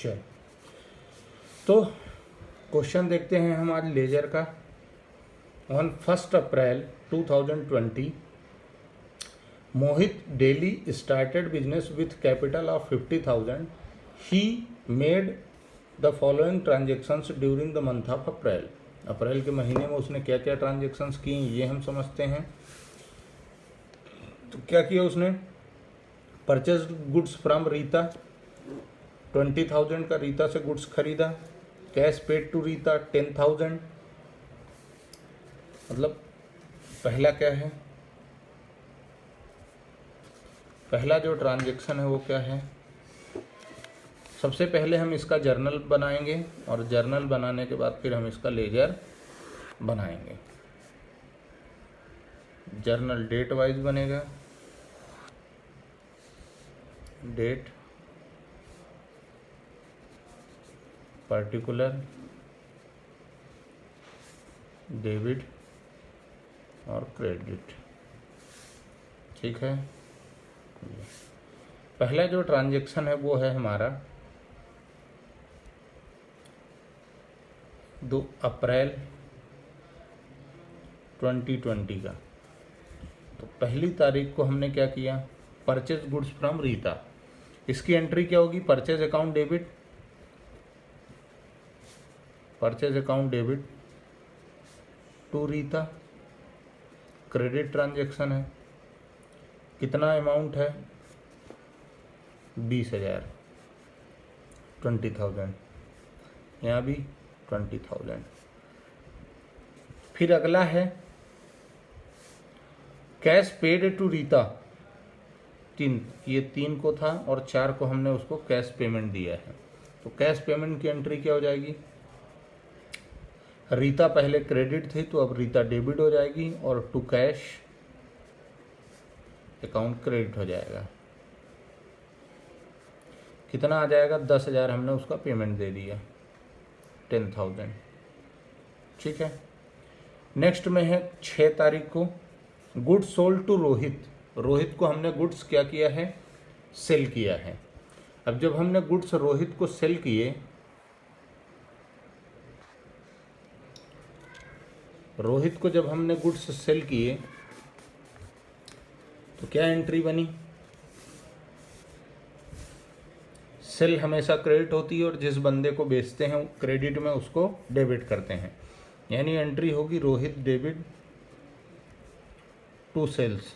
चल, तो क्वेश्चन देखते हैं हम आज लेजर का। ऑन 1 अप्रैल 2020 मोहित डेली started business with capital of 50,000. He made the following transactions during the month of April. अप्रैल के महीने में उसने क्या क्या ट्रांजेक्शन्स की ये हम समझते हैं। तो क्या किया उसने, परचेज गुड्स फ्रॉम रीता, 20,000 का रीता से गुड्स खरीदा। कैश पेड टू रीता 10,000, मतलब पहला क्या है, पहला जो ट्रांजेक्शन है वो क्या है। सबसे पहले हम इसका जर्नल बनाएंगे और जर्नल बनाने के बाद फिर हम इसका लेजर बनाएंगे। जर्नल डेट वाइज बनेगा, डेट, पर्टिकुलर, डेबिट और क्रेडिट। ठीक है, पहला जो ट्रांजेक्शन है वो है हमारा 2 अप्रैल 2020 का। तो पहली तारीख को हमने क्या किया, परचेज गुड्स फ्रॉम रीता। इसकी एंट्री क्या होगी, purchase account debit, purchase account debit to Rita, credit transaction है। कितना अमाउंट है, 20,000, 20,000, यहाँ भी 20,000। फिर अगला है कैश पेड टू रीता, 3, ये 3 को था और 4 को हमने उसको कैश पेमेंट दिया है। तो कैश पेमेंट की एंट्री क्या हो जाएगी, रीता पहले क्रेडिट थी तो अब रीता डेबिट हो जाएगी और टू कैश अकाउंट क्रेडिट हो जाएगा। कितना आ जाएगा, 10,000 हमने उसका पेमेंट दे दिया, 10,000। ठीक है, नेक्स्ट में है 6 तारीख को goods sold to Rohit. Rohit को हमने गुड्स क्या किया है, सेल किया है। अब जब हमने गुड्स रोहित को सेल किए, रोहित को जब हमने गुड्स सेल किए तो क्या एंट्री बनी, सेल हमेशा क्रेडिट होती है और जिस बंदे को बेचते हैं क्रेडिट में उसको डेबिट करते हैं, यानी एंट्री होगी Rohit debit to sales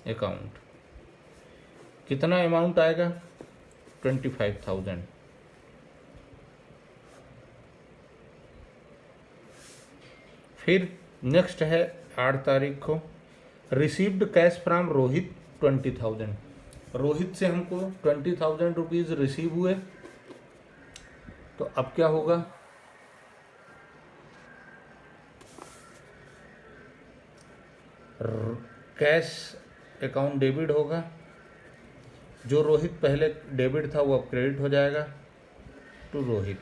account. कितना अमाउंट आएगा, 25,000। फिर नेक्स्ट है 8 तारीख को received cash from Rohit 20,000। Rohit से हमको 20,000 रुपीज़ रिसीव हुए। तो अब क्या होगा, कैश अकाउंट डेबिट होगा, जो रोहित पहले डेबिट था वो अब क्रेडिट हो जाएगा टू रोहित।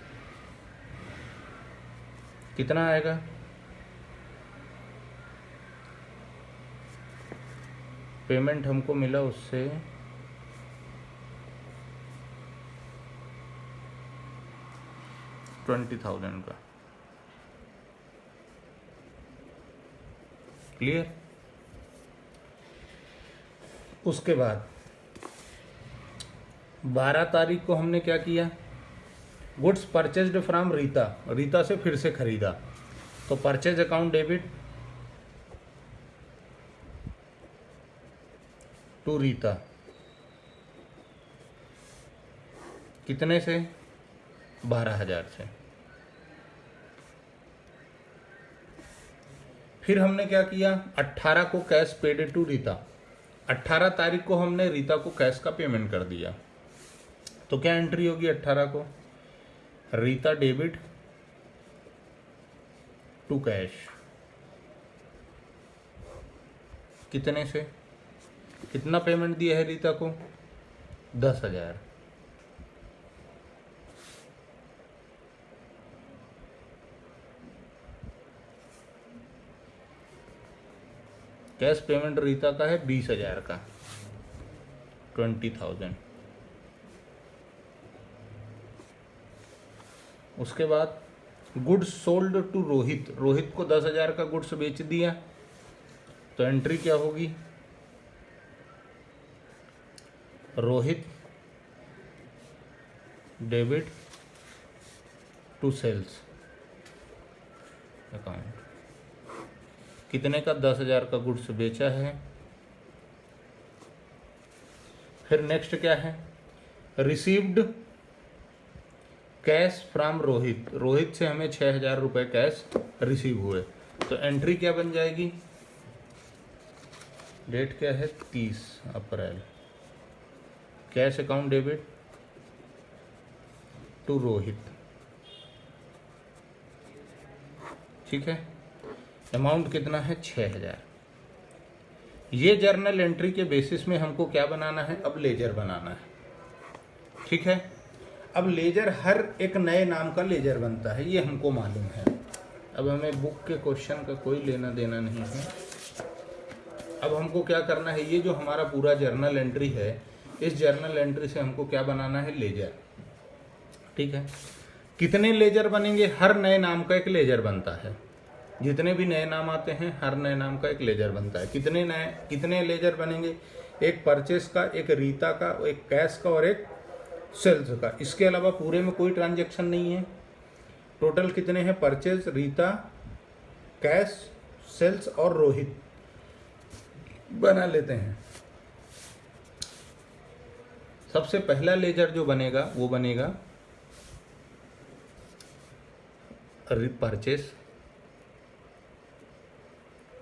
कितना आएगा, पेमेंट हमको मिला उससे 20,000 का। क्लियर। उसके बाद 12 तारीख को हमने क्या किया, goods purchased from Rita, Rita से फिर से खरीदा। तो purchase account debit to Rita, कितने से, 12,000 से। फिर हमने क्या किया, 18 को कैश पेड टू रीता, 18 तारीख को हमने रीता को कैश का पेमेंट कर दिया। तो क्या एंट्री होगी 18 को, रीता डेबिट टू कैश, कितने से, कितना पेमेंट दिया है रीता को, 10,000। कैश पेमेंट रीता का है 20,000 का, 20,000। उसके बाद goods sold to Rohit, Rohit को 10,000 का गुड्स बेच दिया, तो एंट्री क्या होगी, Rohit debit to sales account. कितने का, 10,000 का गुड्स बेचा है। फिर नेक्स्ट क्या है, received cash from Rohit, Rohit से हमें 6,000 रुपये कैश रिसीव हुए, तो एंट्री क्या बन जाएगी, डेट क्या है 30 अप्रैल, cash account debit to Rohit. ठीक है, अमाउंट कितना है 6,000। ये जर्नल एंट्री के बेसिस में हमको क्या बनाना है, अब लेजर बनाना है। ठीक है, अब लेजर हर एक नए नाम का लेजर बनता है, ये हमको मालूम है। अब हमें बुक के क्वेश्चन का कोई लेना देना नहीं है। अब हमको क्या करना है, ये जो हमारा पूरा जर्नल एंट्री है, इस जर्नल एंट्री से हमको क्या बनाना है, लेजर। ठीक है, कितने लेजर बनेंगे, हर नए नाम का एक लेजर बनता है। जितने भी नए नाम आते हैं हर नए नाम का एक लेजर बनता है। कितने लेजर बनेंगे, एक परचेस का, एक रीता का, एक कैश का और एक सेल्स का। इसके अलावा पूरे में कोई ट्रांजैक्शन नहीं है। टोटल कितने हैं, परचेज, रीता, कैश, सेल्स और रोहित बना लेते हैं। सबसे पहला लेजर जो बनेगा वो बनेगा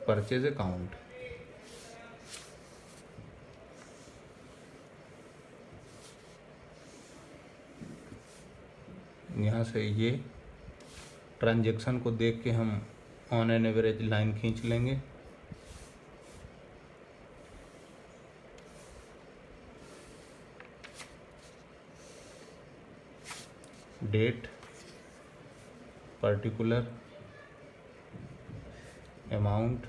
परचेज अकाउंट। यहाँ से ये ट्रांजैक्शन को देख के हम ऑन एन एवरेज लाइन खींच लेंगे। Date, particular, amount,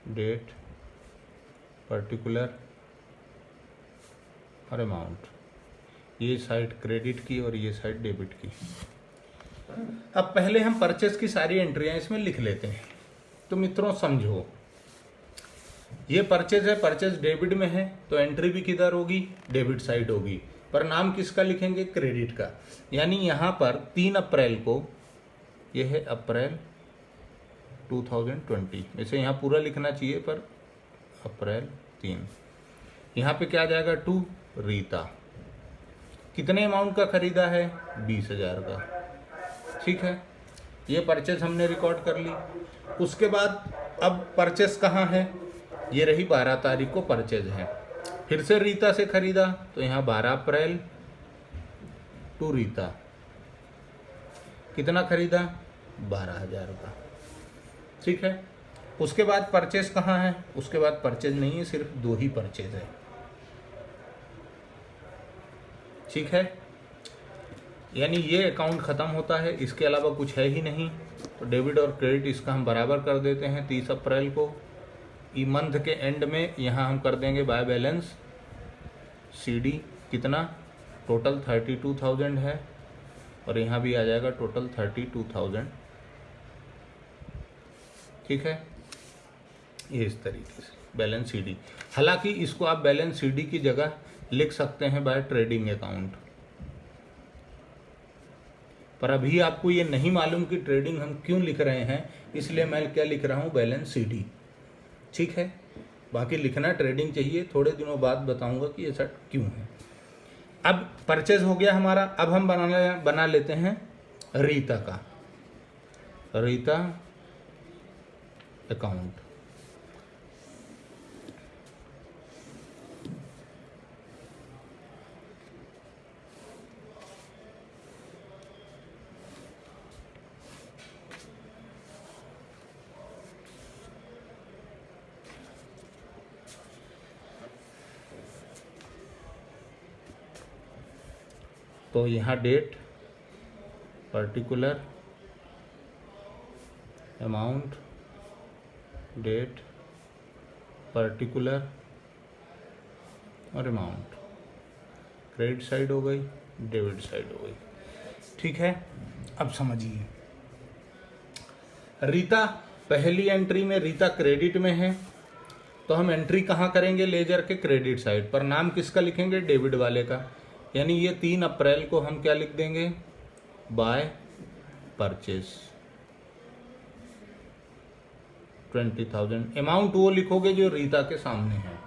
date, particular और अमाउंट। ये साइड क्रेडिट की और ये साइड डेबिट की। अब पहले हम परचेस की सारी एंट्रियां इसमें लिख लेते हैं। तो मित्रों समझो, ये परचेज है, परचेज डेबिट में है, तो एंट्री भी किधर होगी, डेबिट साइड होगी। पर नाम किसका लिखेंगे, क्रेडिट का। यानी यहाँ पर 3 अप्रैल को, यह है अप्रैल 2020, वैसे यहाँ पूरा लिखना चाहिए पर अप्रैल 3। यहाँ पे क्या आ जाएगा, टू रीता। कितने अमाउंट का खरीदा है, 20,000 का। ठीक है, ये परचेस हमने रिकॉर्ड कर ली। उसके बाद अब परचेस कहाँ है, ये रही 12 तारीख को परचेज है। फिर से रीता से खरीदा, तो यहाँ 12 अप्रैल टू रीता। कितना खरीदा, 12,000 का। ठीक है, उसके बाद परचेज कहाँ है, उसके बाद परचेज नहीं है, सिर्फ 2 ही परचेज है। ठीक है, यानी ये अकाउंट ख़त्म होता है, इसके अलावा कुछ है ही नहीं। तो डेबिट और क्रेडिट इसका हम बराबर कर देते हैं 30 अप्रैल को। ई मंथ के एंड में यहाँ हम कर देंगे बाय बैलेंस CD। कितना, टोटल 32,000 है, और यहाँ भी आ जाएगा टोटल 32,000। ठीक है, ये इस तरीके से बैलेंस CD। हालांकि इसको आप बैलेंस CD की जगह लिख सकते हैं बाय ट्रेडिंग अकाउंट, पर अभी आपको ये नहीं मालूम कि ट्रेडिंग हम क्यों लिख रहे हैं, इसलिए मैं क्या लिख रहा हूँ, बैलेंस CD। ठीक है, बाकी लिखना ट्रेडिंग चाहिए, थोड़े दिनों बाद बताऊंगा कि ऐसा क्यों है। अब परचेज हो गया हमारा, अब हम बना लेते हैं रीता का, रीता अकाउंट। तो यहाँ date, particular, amount, date, particular और अमाउंट। क्रेडिट साइड हो गई, डेबिट साइड हो गई। ठीक है, अब समझिए। रीता पहली एंट्री में रीता क्रेडिट में है, तो हम एंट्री कहाँ करेंगे? लेजर के क्रेडिट साइड पर। नाम किसका लिखेंगे? डेबिट वाले का। यानी ये 3 अप्रैल को हम क्या लिख देंगे? By purchase 20,000। अमाउंट वो लिखोगे जो रीता के सामने है।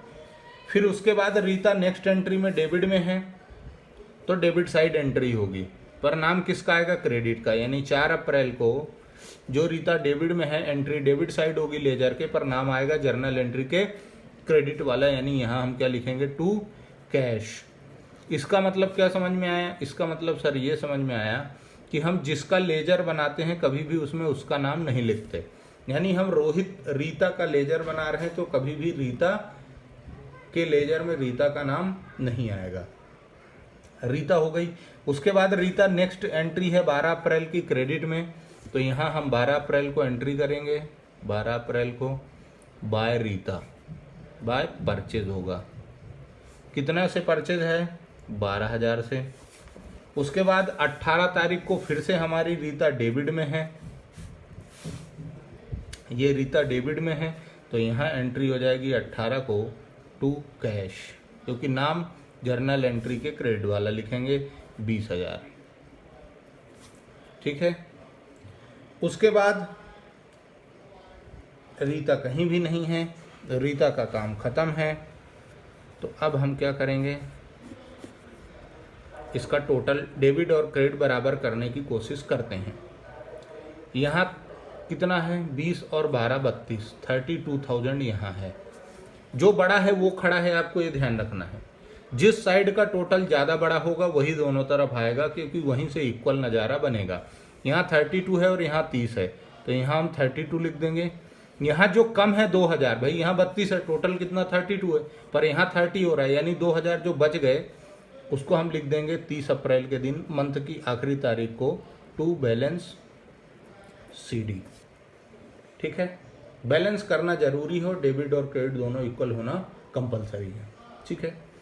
फिर उसके बाद रीता नेक्स्ट एंट्री में डेबिट में है, तो डेबिट साइड एंट्री होगी, पर नाम किसका आएगा? क्रेडिट का। यानी 4 अप्रैल को जो रीता डेबिट में है, एंट्री डेबिट साइड होगी लेजर के, पर नाम आएगा जर्नल एंट्री के क्रेडिट वाला। यानी यहाँ हम क्या लिखेंगे? To cash. इसका मतलब क्या समझ में आया? इसका मतलब सर ये समझ में आया कि हम जिसका लेजर बनाते हैं कभी भी उसमें उसका नाम नहीं लिखते। यानी हम रोहित रीता का लेजर बना रहे हैं तो कभी भी रीता के लेजर में रीता का नाम नहीं आएगा। रीता हो गई। उसके बाद रीता नेक्स्ट एंट्री है 12 अप्रैल की क्रेडिट में, तो यहाँ हम 12 अप्रैल को एंट्री करेंगे। 12 अप्रैल को बाय रीता, बाय परचेज होगा। कितना से परचेज है? 12,000 से। उसके बाद 18 तारीख को फिर से हमारी रीता डेबिट में है, ये रीता डेबिट में है, तो यहाँ एंट्री हो जाएगी 18 को टू कैश, क्योंकि नाम जर्नल एंट्री के क्रेडिट वाला लिखेंगे 20,000। ठीक है। उसके बाद रीता कहीं भी नहीं है, रीता का काम खत्म है। तो अब हम क्या करेंगे? इसका टोटल डेबिट और क्रेडिट बराबर करने की कोशिश करते हैं। यहाँ कितना है? 20 और 12 32, 32,000 यहाँ है। जो बड़ा है वो खड़ा है, आपको ये ध्यान रखना है। जिस साइड का टोटल ज़्यादा बड़ा होगा वही दोनों तरफ आएगा, क्योंकि वहीं से इक्वल नज़ारा बनेगा। यहाँ 32 है और यहाँ 30 है, तो यहाँ हम 32 लिख देंगे। यहाँ जो कम है 2,000, भाई यहाँ 32 है, टोटल कितना? 32 है, पर यहाँ 30 हो रहा है, यानी 2,000 जो बच गए उसको हम लिख देंगे 30 अप्रैल के दिन, मंथ की आखिरी तारीख को, टू बैलेंस CD। ठीक है। बैलेंस करना जरूरी हो, डेबिट और क्रेडिट दोनों इक्वल होना कंपलसरी है। ठीक है।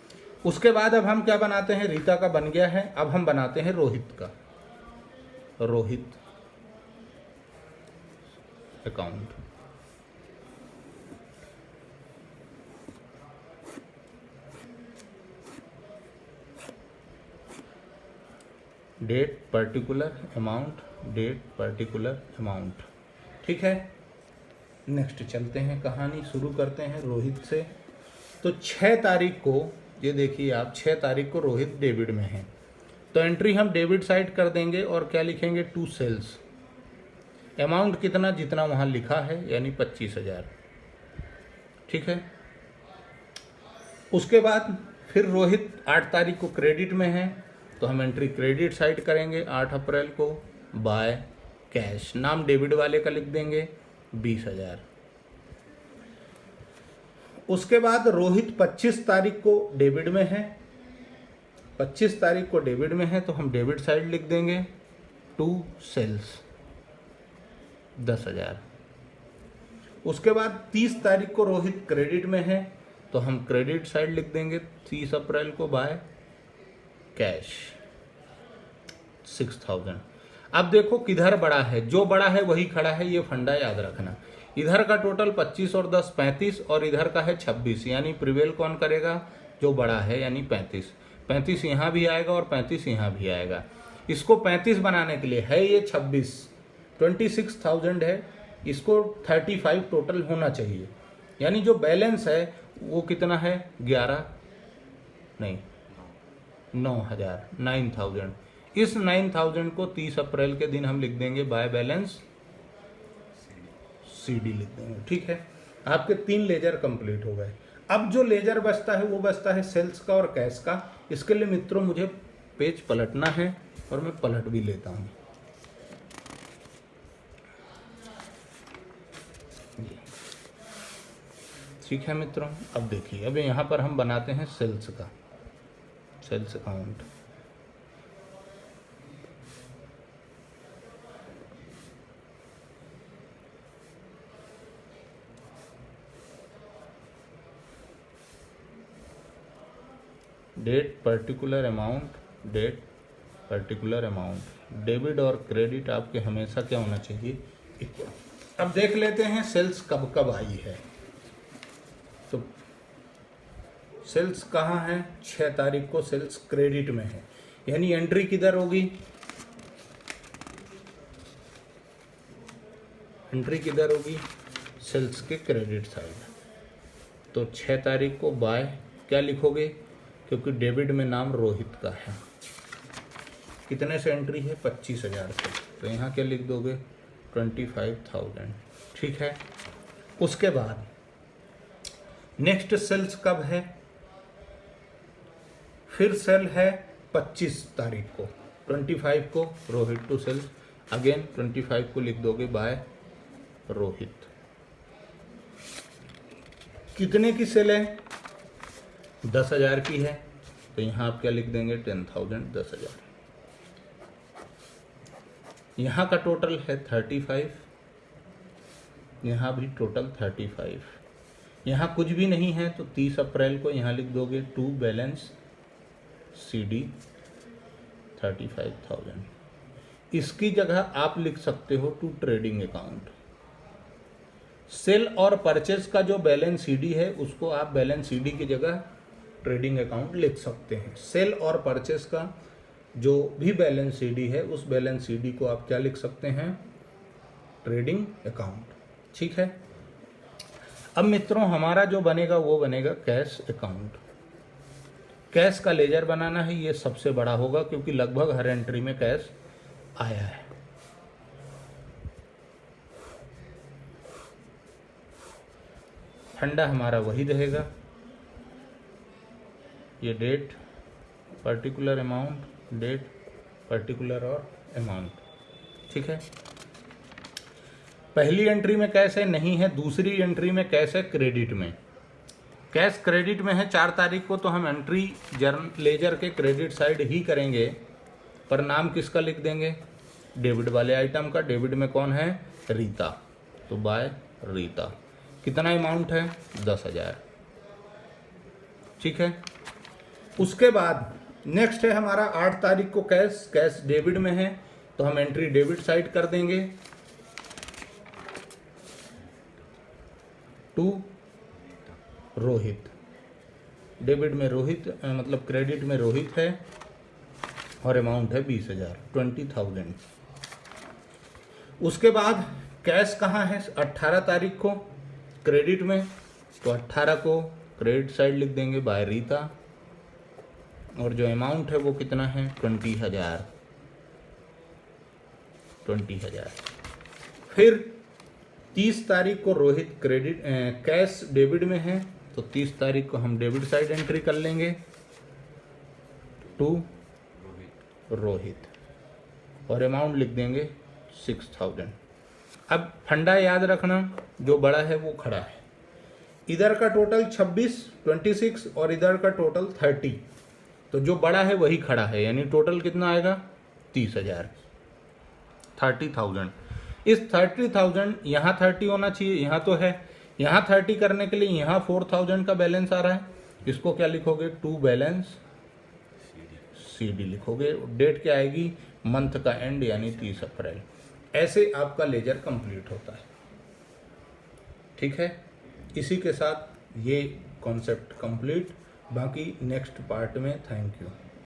उसके बाद अब हम क्या बनाते हैं? रीता का बन गया है, अब हम बनाते हैं रोहित का। Rohit account. Date particular amount, date particular amount. ठीक है। नेक्स्ट चलते हैं, कहानी शुरू करते हैं रोहित से। तो 6 तारीख को, ये देखिए आप, 6 तारीख को रोहित डेबिट में है, तो एंट्री हम डेबिट साइड कर देंगे और क्या लिखेंगे? To sales. अमाउंट कितना? जितना वहाँ लिखा है, यानी 25,000। ठीक है। उसके बाद फिर रोहित 8 तारीख को क्रेडिट में है, तो हम एंट्री क्रेडिट साइड करेंगे 8 अप्रैल को बाय कैश। नाम डेबिट वाले का लिख देंगे 20,000। उसके बाद रोहित 25 तारीख को डेबिट में है, 25 तारीख को डेबिट में है, तो हम डेबिट साइड लिख देंगे टू सेल्स 10,000। उसके बाद 30 तारीख को रोहित क्रेडिट में है, तो हम क्रेडिट साइड लिख देंगे 30 अप्रैल को बाय कैश 6,000। अब देखो किधर बड़ा है, जो बड़ा है वही खड़ा है, ये फंडा याद रखना। इधर का टोटल 25 और 10 35, और इधर का है 26, यानी प्रिवेल कौन करेगा? जो बड़ा है, यानी 35। 35 यहाँ भी आएगा और 35 यहाँ भी आएगा। इसको 35 बनाने के लिए है ये 26,000 है, इसको 35 टोटल होना चाहिए। यानी जो बैलेंस है वो कितना है? 9,000। इस 9,000 को 30 अप्रैल के दिन हम लिख देंगे बाय बैलेंस CD लिख देंगे। ठीक है। आपके 3 लेजर कंप्लीट हो गए। अब जो लेजर बचता है वो बचता है सेल्स का और कैश का। इसके लिए मित्रों मुझे पेज पलटना है और मैं पलट भी लेता हूँ। ठीक है मित्रों, अब देखिए, अब यहाँ पर हम बनाते हैं सेल्स का, sales account. Date particular amount, date particular amount. Debit और क्रेडिट आपके हमेशा क्या होना चाहिए, इक्वल। अब देख लेते हैं सेल्स कब कब आई है। तो सेल्स कहाँ है, 6 तारीख को सेल्स क्रेडिट में है, यानी एंट्री किधर होगी, एंट्री किधर होगी, सेल्स के क्रेडिट साइड। तो 6 तारीख को बाय क्या लिखोगे, क्योंकि डेबिट में नाम रोहित का है। कितने से एंट्री है, 25,000 से, तो यहाँ क्या लिख दोगे, 25,000। ठीक है। उसके बाद नेक्स्ट सेल्स कब है, फिर सेल है 25 तारीख को, 25 को रोहित टू सेल्स, अगेन 25 को लिख दोगे बाय रोहित। कितने की सेल है, 10,000 की है, तो यहाँ आप क्या लिख देंगे, 10,000, 10,000। यहाँ का टोटल है 35, यहाँ भी टोटल 35। यहाँ कुछ भी नहीं है तो 30 अप्रैल को यहाँ लिख दोगे टू बैलेंस CD 35,000। इसकी जगह आप लिख सकते हो टू ट्रेडिंग अकाउंट। सेल और परचेज का जो बैलेंस CD है उसको आप बैलेंस CD की जगह ट्रेडिंग अकाउंट लिख सकते हैं। सेल और परचेज का जो भी बैलेंस CD है उस बैलेंस CD को आप क्या लिख सकते हैं, ट्रेडिंग अकाउंट। ठीक है। अब मित्रों हमारा जो बनेगा वो बनेगा कैश अकाउंट। कैश का लेजर बनाना है, ये सबसे बड़ा होगा क्योंकि लगभग हर एंट्री में कैश आया है। फंडा हमारा वही रहेगा, ये date particular amount, date particular और अमाउंट। ठीक है। पहली एंट्री में कैश है, नहीं है। दूसरी एंट्री में कैश है क्रेडिट में, कैश क्रेडिट में है 4 तारीख को, तो हम एंट्री लेजर के क्रेडिट साइड ही करेंगे, पर नाम किसका लिख देंगे, डेबिट वाले आइटम का। डेबिट में कौन है, रीता, तो बाय रीता। कितना अमाउंट है, 10,000। ठीक है। उसके बाद नेक्स्ट है हमारा 8 तारीख को कैश, कैश डेबिट में है तो हम एंट्री डेबिट साइड कर देंगे टू रोहित। डेबिट में रोहित मतलब क्रेडिट में रोहित है और अमाउंट है 20,000, 20,000। उसके बाद कैश कहाँ है, 18 तारीख को क्रेडिट में, तो 18 को क्रेडिट साइड लिख देंगे बाय रीता, और जो अमाउंट है वो कितना है, 20,000, 20,000। फिर 30 तारीख को रोहित क्रेडिट कैश डेबिट में है तो 30 तारीख को हम डेबिट साइड एंट्री कर लेंगे टू रोहित, और अमाउंट लिख देंगे 6,000। अब फंडा याद रखना, जो बड़ा है वो खड़ा है। इधर का टोटल 26 और इधर का टोटल 30, तो जो बड़ा है वही खड़ा है, यानी टोटल कितना आएगा, 30,000, 30,000। इस 30,000 यहाँ 30 होना चाहिए, यहाँ तो है, यहाँ 30 करने के लिए यहाँ 4,000 का बैलेंस आ रहा है, इसको क्या लिखोगे, टू बैलेंस CD लिखोगे। डेट क्या आएगी, मंथ का एंड यानी 30 अप्रैल। ऐसे आपका लेजर कंप्लीट होता है। ठीक है। इसी के साथ ये कॉन्सेप्ट कंप्लीट, बाकी नेक्स्ट पार्ट में। Thank you.